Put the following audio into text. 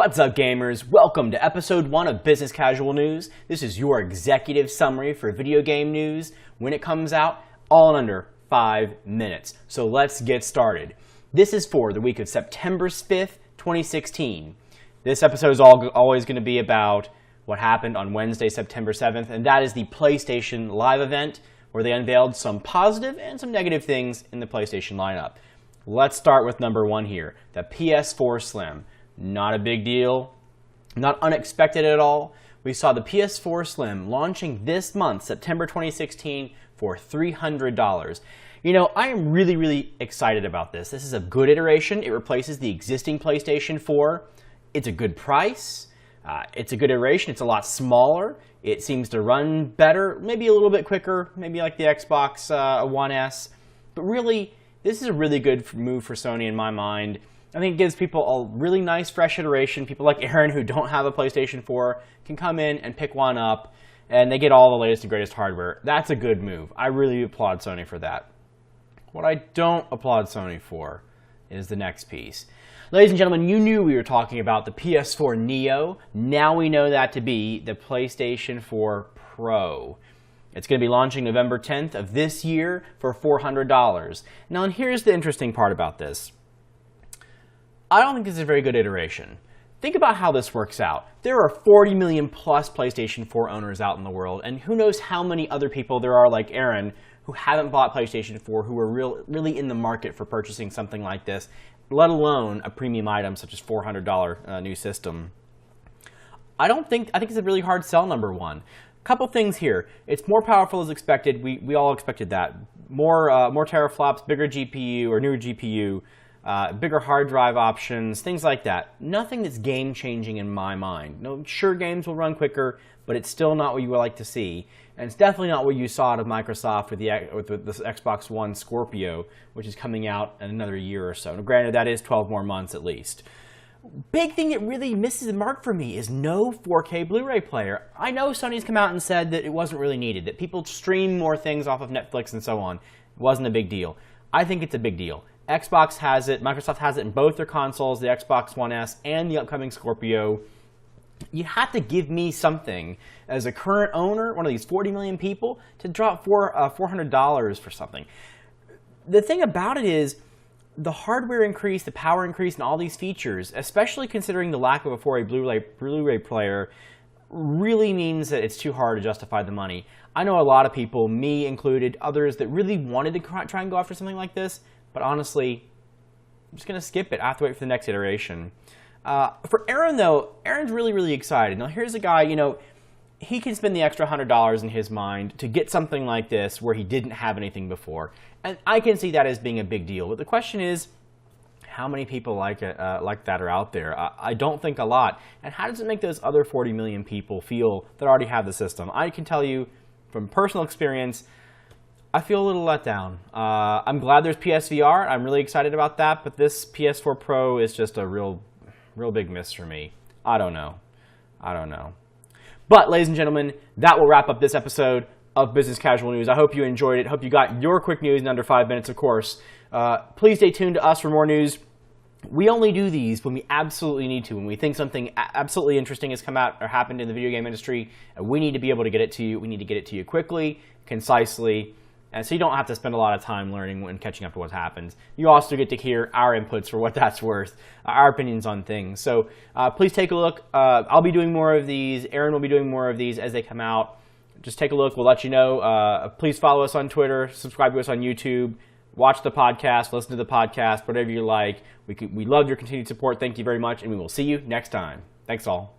What's up, gamers? Welcome to episode 1 of Business Casual News. This is your executive summary for video game news when it comes out, all in under 5 minutes. So let's get started. This is for the week of September 5th, 2016. This episode is always going to be about what happened on Wednesday, September 7th, and that is the PlayStation Live event where they unveiled some positive and some negative things in the PlayStation lineup. Let's start with number 1 here, the PS4 Slim. Not a big deal, not unexpected at all. We saw the PS4 Slim launching this month, September 2016, for $300. You know, I am really excited about this. This is a good iteration. It replaces the existing PlayStation 4. It's a good price. It's a good iteration. It's a lot smaller. It seems to run better, maybe a little bit quicker, maybe like the Xbox One S. But really, this is a really good move for Sony in my mind. I think it gives people a really nice, fresh iteration. People like Aaron who don't have a PlayStation 4 can come in and pick one up, and they get all the latest and greatest hardware. That's a good move. I really applaud Sony for that. What I don't applaud Sony for is the next piece. Ladies and gentlemen, you knew we were talking about the PS4 Neo. Now we know that to be the PlayStation 4 Pro. It's going to be launching November 10th of this year for $400. Now, and here's the interesting part about this. I don't think this is a very good iteration. Think about how this works out. There are 40 million plus PlayStation 4 owners out in the world, and who knows how many other people there are like Aaron who haven't bought PlayStation 4, who are really in the market for purchasing something like this, let alone a premium item such as $400 new system. I think it's a really hard sell, number one. Couple things here. It's more powerful as expected. We all expected that. More teraflops, bigger GPU or newer GPU. Bigger hard drive options, things like that. Nothing that's game-changing in my mind. No, sure, games will run quicker, but it's still not what you would like to see. And it's definitely not what you saw out of Microsoft with the Xbox One Scorpio, which is coming out in another year or so. Now, granted, that is 12 more months at least. Big thing that really misses the mark for me is no 4K Blu-ray player. I know Sony's come out and said that it wasn't really needed, that people stream more things off of Netflix and so on. It wasn't a big deal. I think it's a big deal. Xbox has it, Microsoft has it in both their consoles, the Xbox One S and the upcoming Scorpio. You have to give me something as a current owner, one of these 40 million people, to drop $400 for something. The thing about it is the hardware increase, the power increase, and all these features, especially considering the lack of a 4K Blu-ray player, really means that it's too hard to justify the money. I know a lot of people, me included, others that really wanted to try and go after something like this, but honestly, I'm just going to skip it. I have to wait for the next iteration. For Aaron, though, Aaron's really excited. Now, here's a guy, you know, he can spend the extra $100 in his mind to get something like this where he didn't have anything before. And I can see that as being a big deal. But the question is, how many people like that are out there? I don't think a lot. And how does it make those other 40 million people feel that already have the system? I can tell you from personal experience, I feel a little let down. I'm glad there's PSVR. I'm really excited about that, but this PS4 Pro is just a real big miss for me. I don't know. But, ladies and gentlemen, that will wrap up this episode of Business Casual News. I hope you enjoyed it. Hope you got your quick news in under 5 minutes, of course. Please stay tuned to us for more news. We only do these when we absolutely need to, when we think something absolutely interesting has come out or happened in the video game industry, and we need to be able to get it to you. We need to get it to you quickly, concisely, and so you don't have to spend a lot of time learning and catching up to what happens. You also get to hear our inputs for what that's worth, our opinions on things. So please take a look. I'll be doing more of these. Aaron will be doing more of these as they come out. Just take a look. We'll let you know. Please follow us on Twitter. Subscribe to us on YouTube. Watch the podcast. Listen to the podcast. Whatever you like. We love your continued support. Thank you very much, and we will see you next time. Thanks all.